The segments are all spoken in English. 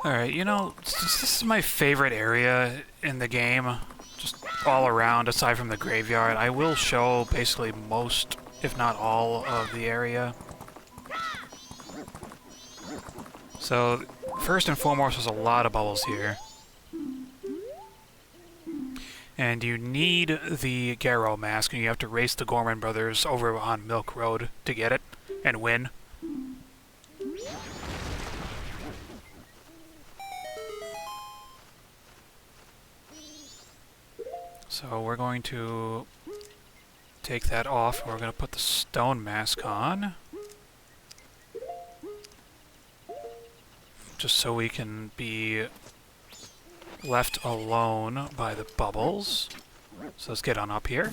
Alright, you know, since this is my favorite area in the game, just all around, aside from the graveyard, I will show basically most, if not all, of the area. So, first and foremost, there's a lot of bubbles here. And you need the Garrow mask, and you have to race the Gorman brothers over on Milk Road to get it, and win. So we're going to take that off, and we're going to put the stone mask on. Just so we can be left alone by the bubbles. So let's get on up here.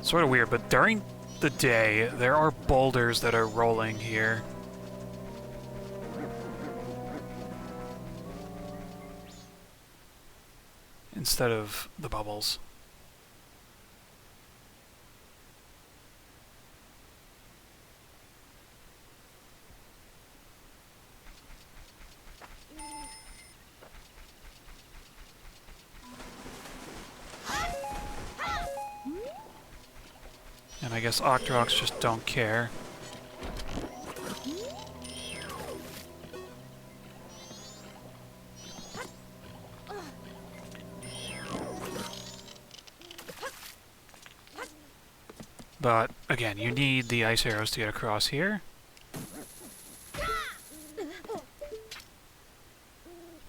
Sort of weird, but during the day, there are boulders that are rolling here. Instead of the bubbles. And I guess Octoroks just don't care. But, again, you need the ice arrows to get across here.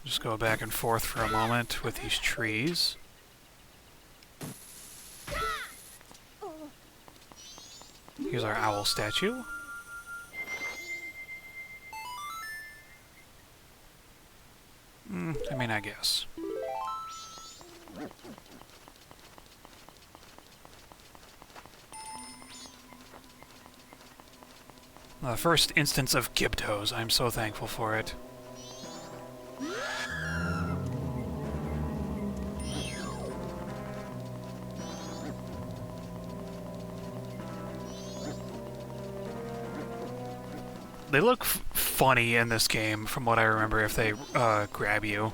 Just go back and forth for a moment with these trees. Here's our owl statue. I mean, I guess. The first instance of Gibtos. I'm so thankful for it. They look funny in this game, from what I remember, if they grab you.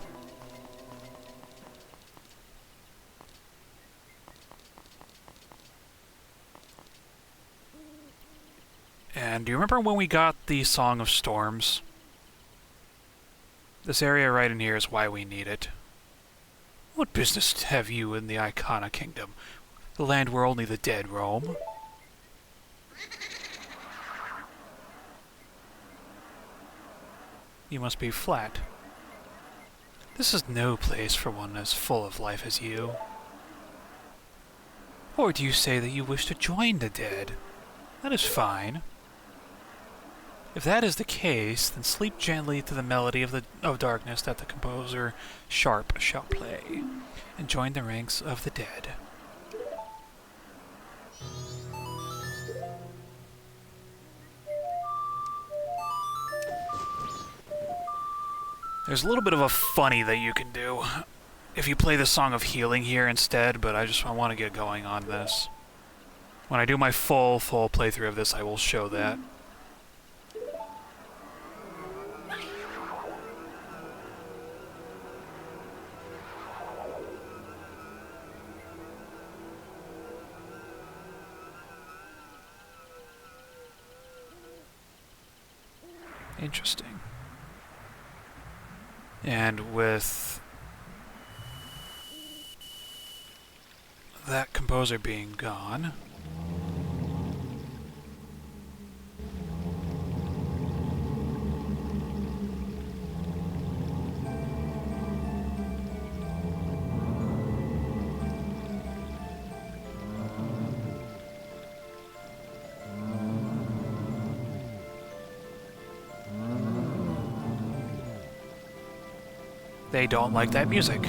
And do you remember when we got the Song of Storms? This area right in here is why we need it. What business have you in the Ikana Kingdom? The land where only the dead roam? You must be flat. This is no place for one as full of life as you. Or do you say that you wish to join the dead? That is fine. If that is the case, then sleep gently to the melody of darkness that the composer Sharp shall play, and join the ranks of the dead. There's a little bit of a funny that you can do if you play the Song of Healing here instead, but I want to get going on this. When I do my full playthrough of this, I will show that. Interesting. And with that composer being gone, they don't like that music.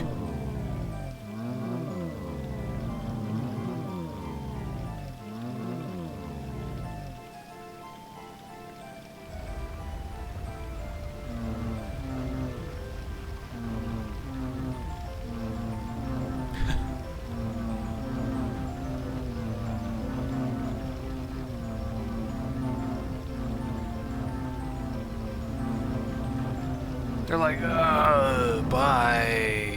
They're like, bye.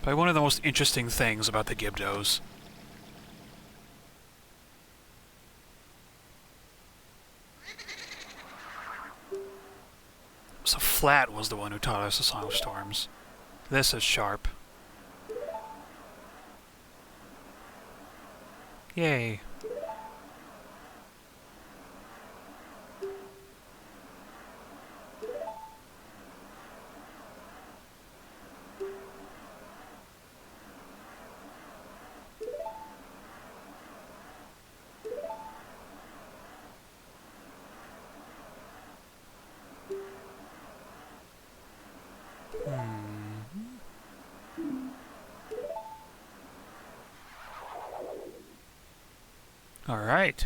Probably one of the most interesting things about the Gibdos. So Flat was the one who taught us the Song of Storms. This is Sharp. Yay. All right.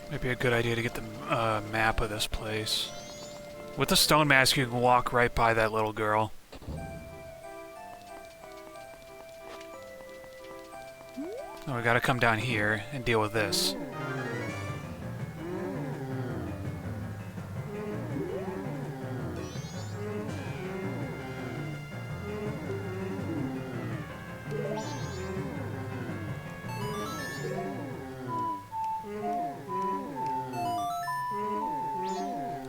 Maybe a good idea to get the map of this place. With the stone mask, you can walk right by that little girl. Oh, we gotta come down here and deal with this.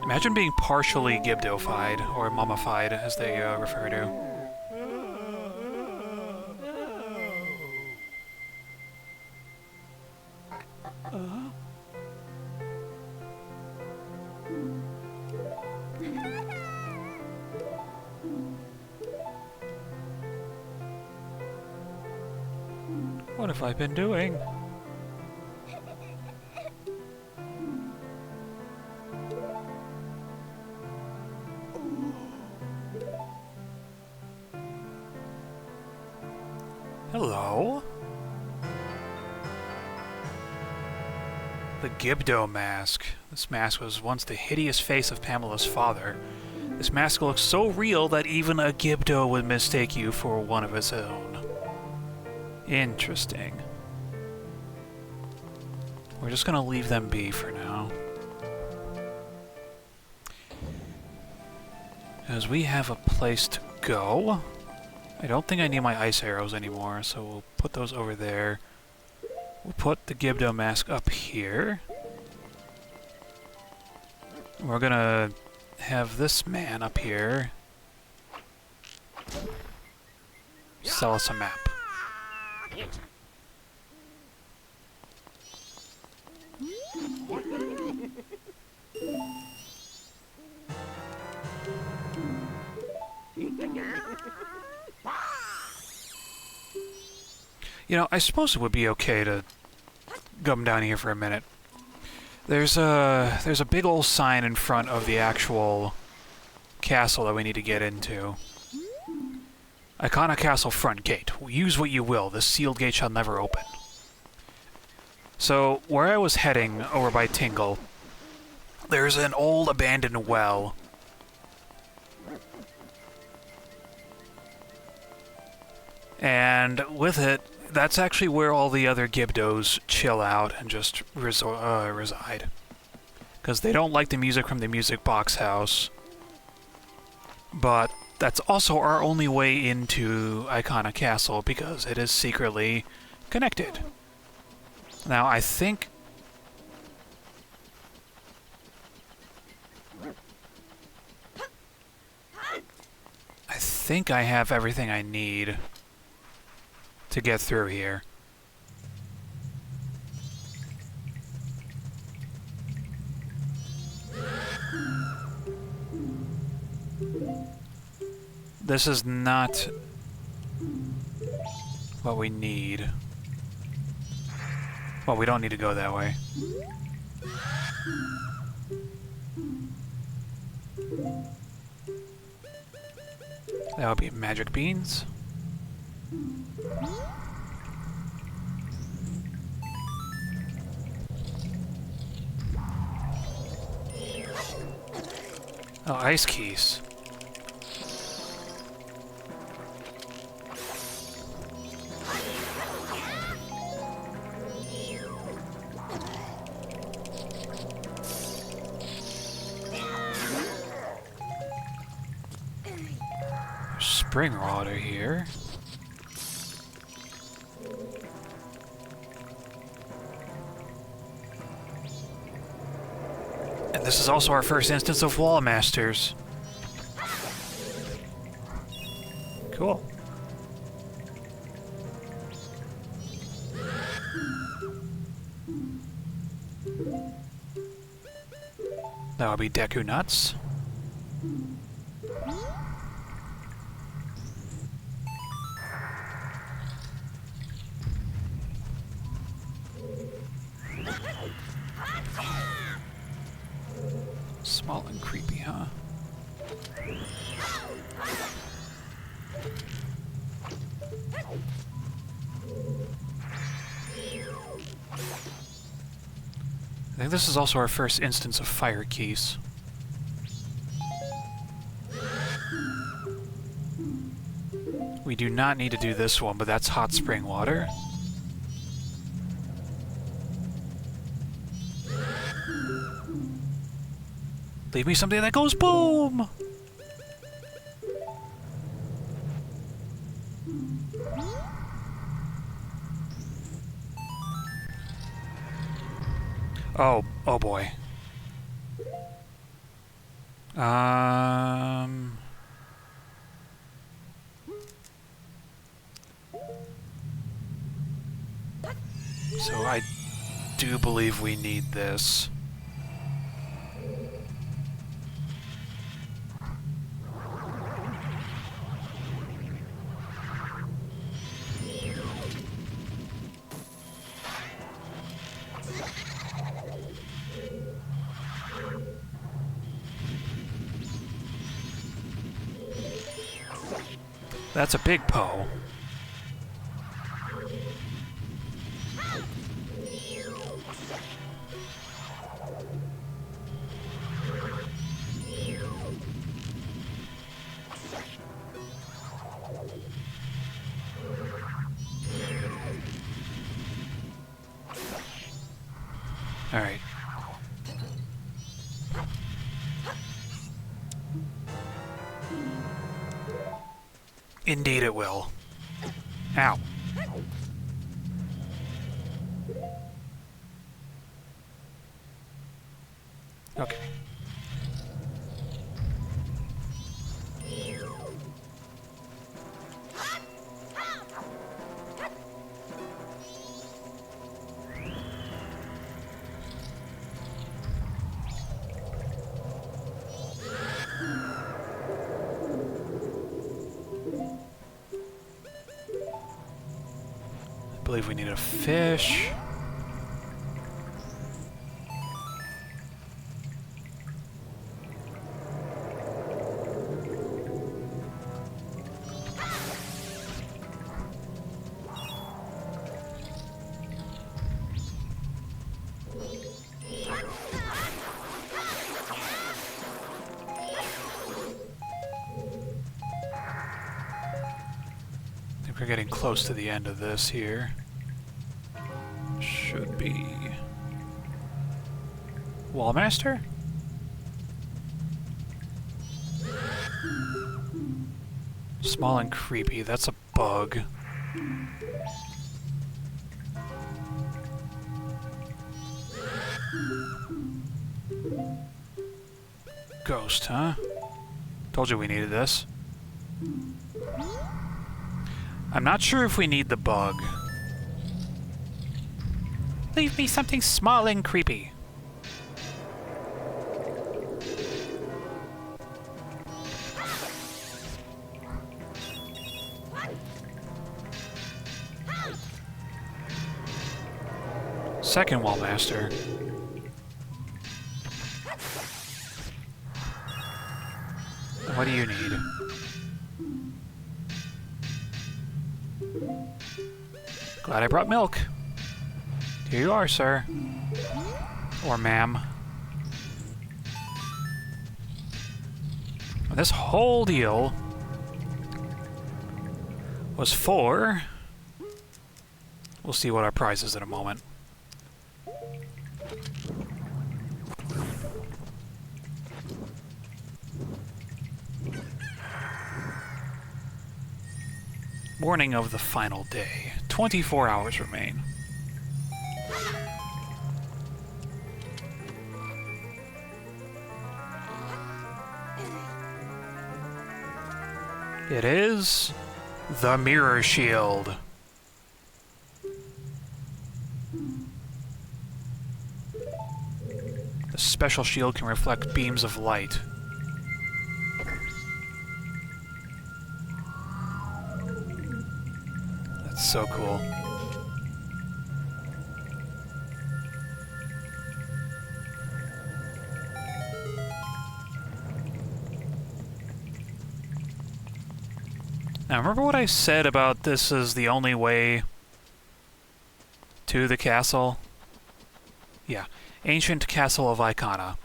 Imagine being partially Gibdo-fied, or mummified, as they refer to. What have I been doing? Hello? The Gibdo mask. This mask was once the hideous face of Pamela's father. This mask looks so real that even a Gibdo would mistake you for one of its own. Interesting. We're just gonna leave them be for now. As we have a place to go. I don't think I need my ice arrows anymore, so we'll put those over there. We'll put the Gibdo mask up here. We're gonna have this man up here sell us a map. You know, I suppose it would be okay to come down here for a minute. There's a big old sign in front of the actual castle that we need to get into. Ikana Castle front gate. Use what you will. This sealed gate shall never open. So, where I was heading, over by Tingle, there's an old abandoned well. And with it, that's actually where all the other Gibdos chill out and just reside. Because they don't like the music from the music box house. But that's also our only way into Ikana Castle, because it is secretly connected. Now, I think I have everything I need to get through here. This is not what we need. Well, we don't need to go that way. That would be magic beans. Oh, ice keys. There's spring water here. And this is also our first instance of wall masters. Cool. That would be Deku Nuts. Small and creepy, huh? I think this is also our first instance of fire keys. We do not need to do this one, but that's hot spring water. Leave me something that goes boom! Oh boy. So I do believe we need this. That's a big Poe. All right. Indeed it will. Ow. Okay. I believe we need a fish. I think we're getting close to the end of this here. Should be Wallmaster? Small and creepy, that's a bug. Ghost, huh? Told you we needed this. I'm not sure if we need the bug. Leave me something small and creepy. Second Wallmaster. What do you need? Glad I brought milk. Here you are, sir. Or ma'am. This whole deal was for... We'll see what our prize is in a moment. Morning of the final day. 24 hours remain. It is the Mirror Shield. The special shield can reflect beams of light. That's so cool. Now, remember what I said about this is the only way to the castle? Yeah. Ancient Castle of Ikana.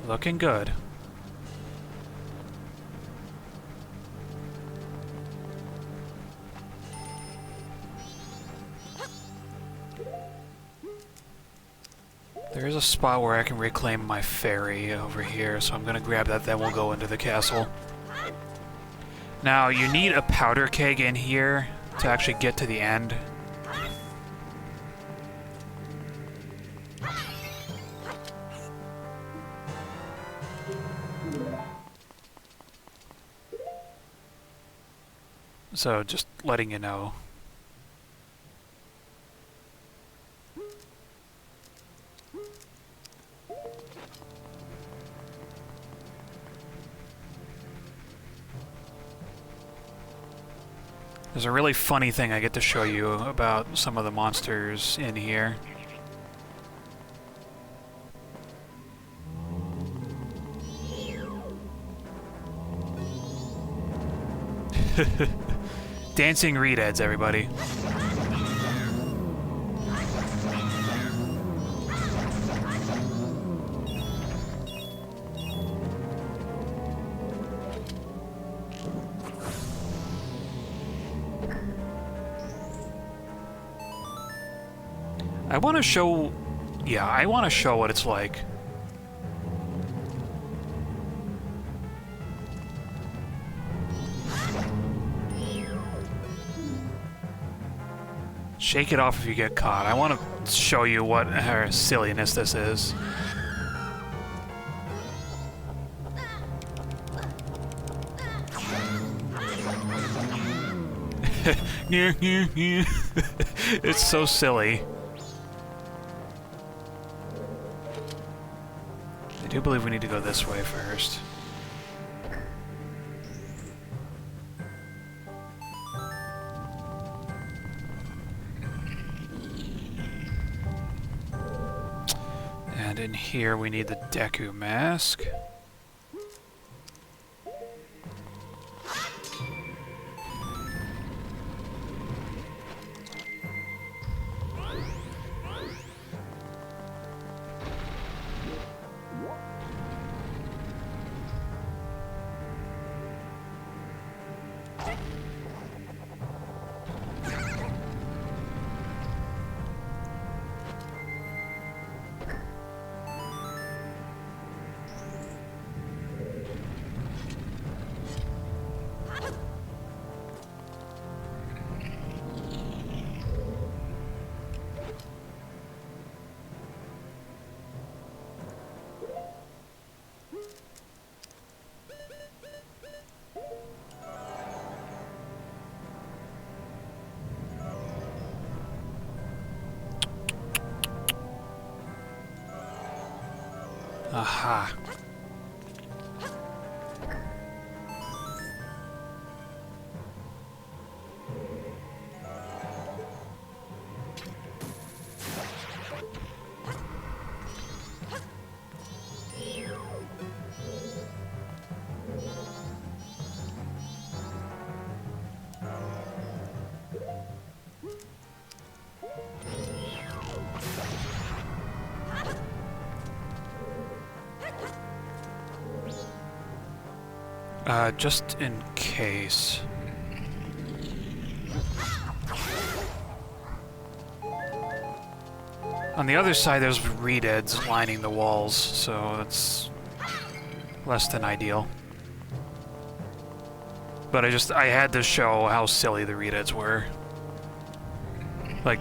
Looking good. There is a spot where I can reclaim my ferry over here, so I'm gonna grab that, then we'll go into the castle. Now, you need a powder keg in here to actually get to the end. So, just letting you know. There's a really funny thing I get to show you about some of the monsters in here. Dancing reedheads, everybody. I want to show... Yeah, I want to show what it's like. Shake it off if you get caught. I want to show you what silliness this is. It's so silly. I do believe we need to go this way first. And in here we need the Deku mask. Aha. Just in case. On the other side, there's redeads lining the walls, so it's less than ideal. But I had to show how silly the redeads were. Like,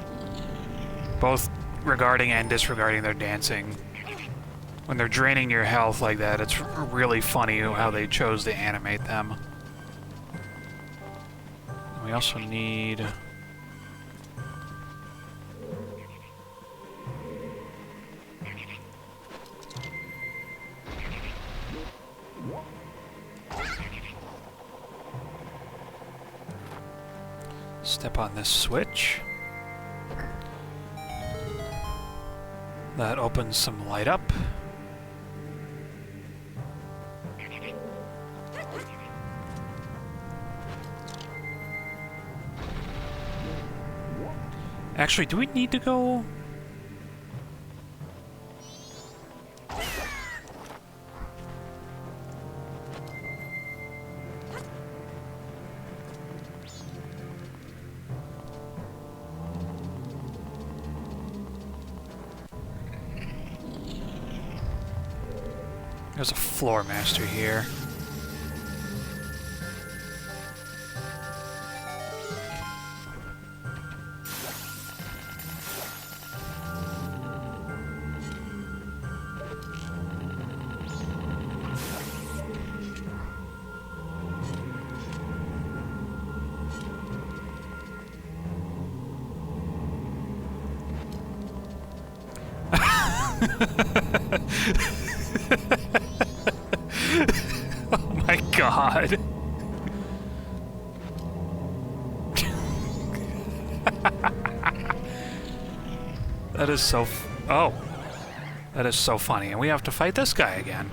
both regarding and disregarding their dancing. When they're draining your health like that, it's really funny how they chose to animate them. We also need... Step on this switch. That opens some light up. Actually, do we need to go? There's a floor master here. Oh my god. That is so oh. That is so funny. And we have to fight this guy again.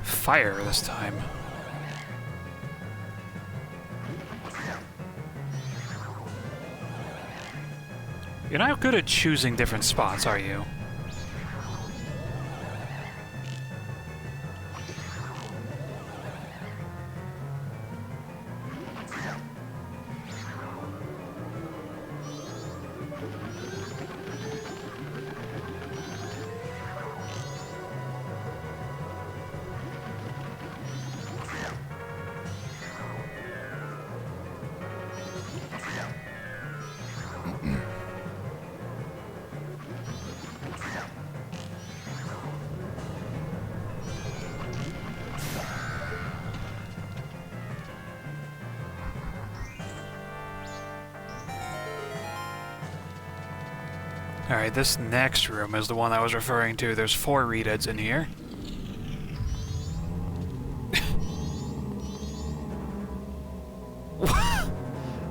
Fire this time. You're not good at choosing different spots, are you? Alright, this next room is the one I was referring to. There's 4 redeads in here.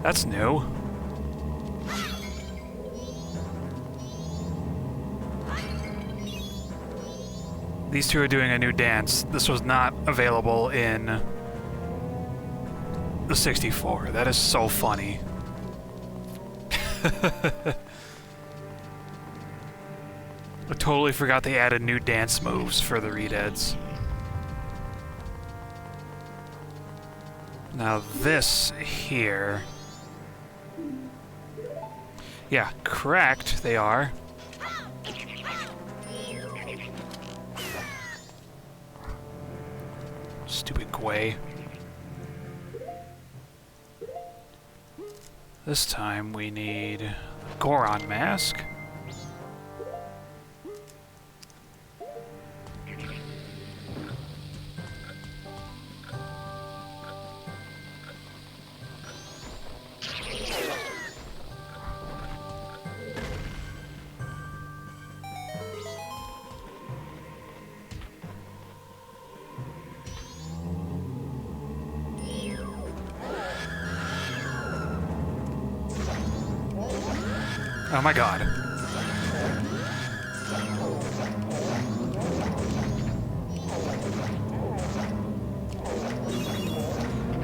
That's new. These two are doing a new dance. This was not available in the 64. That is so funny. I totally forgot they added new dance moves for the redeads. Now this here... Yeah, correct, they are. Stupid Gwei. This time we need a Goron mask. Oh my god.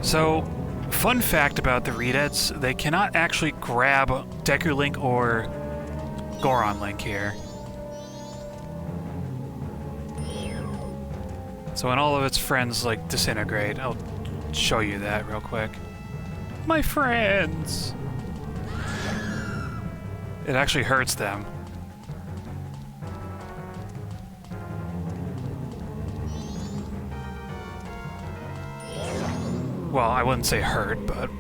So, fun fact about the redeads, they cannot actually grab Deku Link or Goron Link here. So when all of its friends, like, disintegrate, I'll show you that real quick. My friends! It actually hurts them. Well, I wouldn't say hurt, but...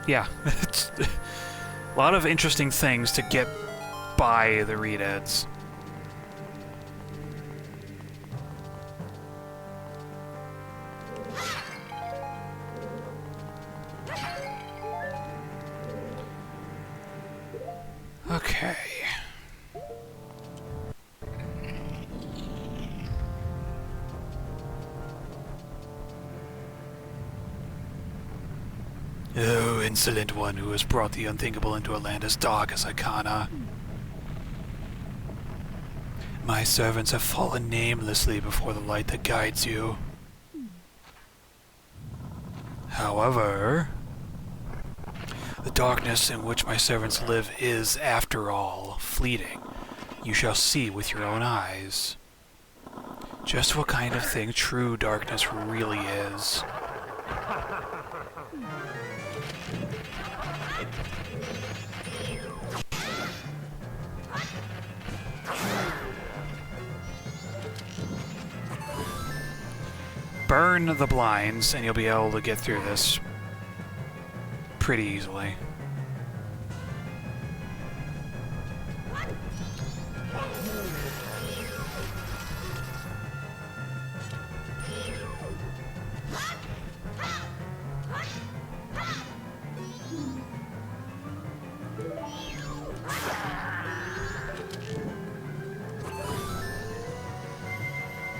yeah, it's a lot of interesting things to get by the Redeads. Okay. Oh, insolent one who has brought the unthinkable into a land as dark as Ikana. My servants have fallen namelessly before the light that guides you. However, the darkness in which my servants live is, after all, fleeting. You shall see with your own eyes just what kind of thing true darkness really is. Burn the blinds, and you'll be able to get through this pretty easily.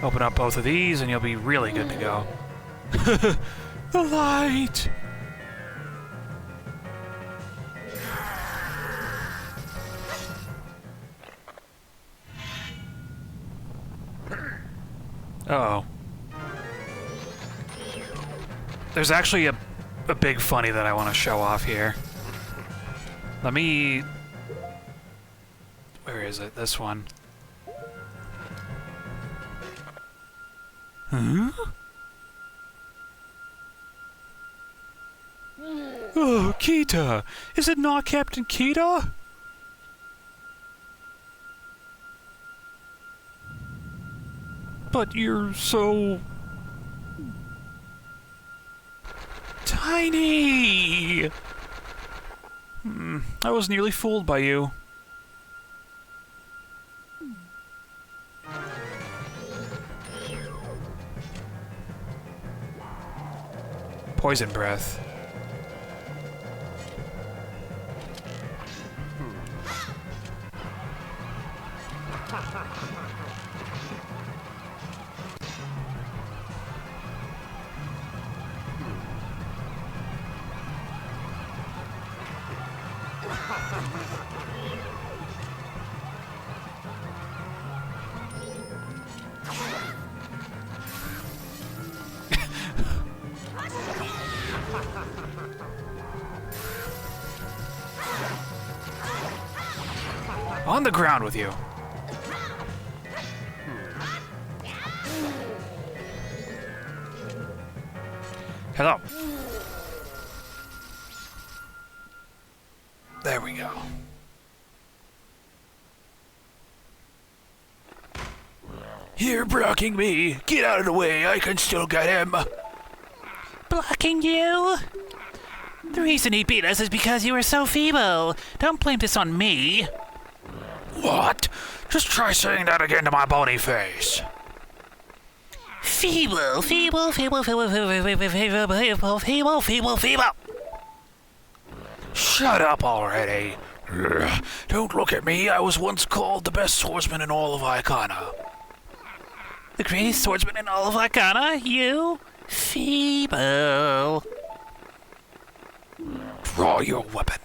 Open up both of these and you'll be really good to go. The light! Uh-oh. There's actually a big funny that I want to show off here. Let me... where is it? This one. Huh? Oh, Kita! Is it not Captain Kita? But you're so... tiny! I was nearly fooled by you. Poison breath. On the ground with you. Hello. There we go. You're blocking me. Get out of the way. I can still get him. Blocking you? The reason he beat us is because you were so feeble. Don't blame this on me. What? Just try saying that again to my bony face. Feeble, feeble, feeble, feeble, feeble, feeble, feeble, feeble, feeble, feeble. Shut up already. Don't look at me. I was once called the best swordsman in all of Ikana. The greatest swordsman in all of Ikana? You? Feeble. Draw your weapon.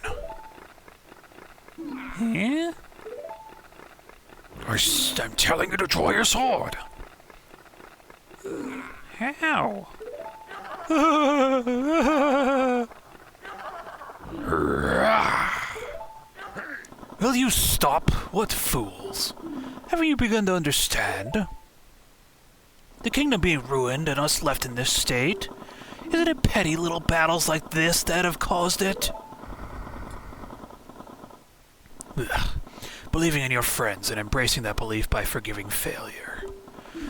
Huh? I'm telling you to draw your sword. How? Will you stop? What fools! Haven't you begun to understand? The kingdom being ruined and us left in this state? Isn't it petty little battles like this that have caused it? Ugh. Believing in your friends and embracing that belief by forgiving failure.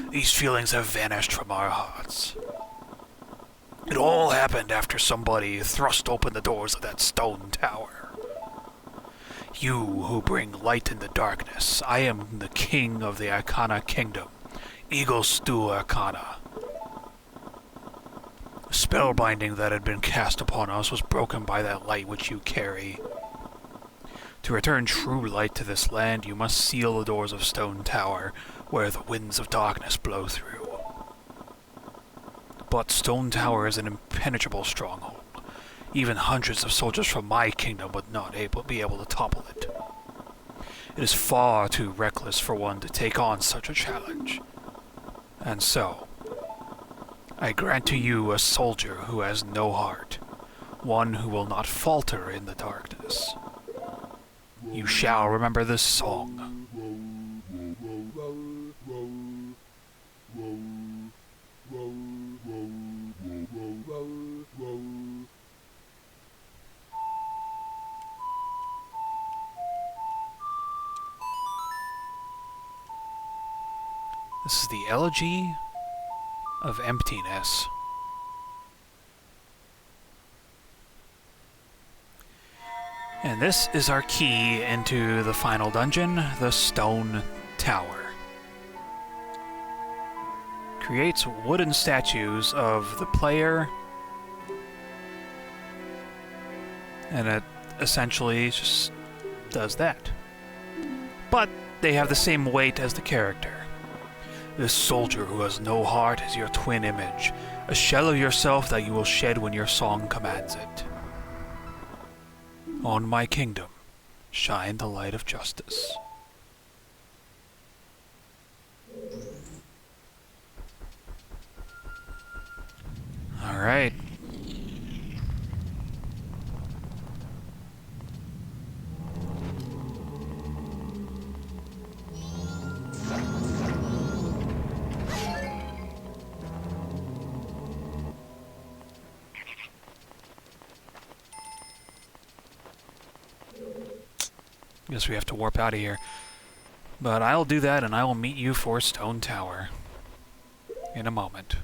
These feelings have vanished from our hearts. It all happened after somebody thrust open the doors of that stone tower. You who bring light in the darkness, I am the king of the Ikana kingdom, Eagle Stew Ikana. The spellbinding that had been cast upon us was broken by that light which you carry. To return true light to this land, you must seal the doors of Stone Tower, where the winds of darkness blow through. But Stone Tower is an impenetrable stronghold. Even hundreds of soldiers from my kingdom would not be able to topple it. It is far too reckless for one to take on such a challenge. And so, I grant to you a soldier who has no heart, one who will not falter in the darkness. You shall remember this song. This is the Elegy of Emptiness. And this is our key into the final dungeon, the Stone Tower. Creates wooden statues of the player, and it essentially just does that. But they have the same weight as the character. This soldier who has no heart is your twin image, a shell of yourself that you will shed when your song commands it. On my kingdom, shine the light of justice. All right. Guess we have to warp out of here. But I'll do that and I will meet you for Stone Tower in a moment.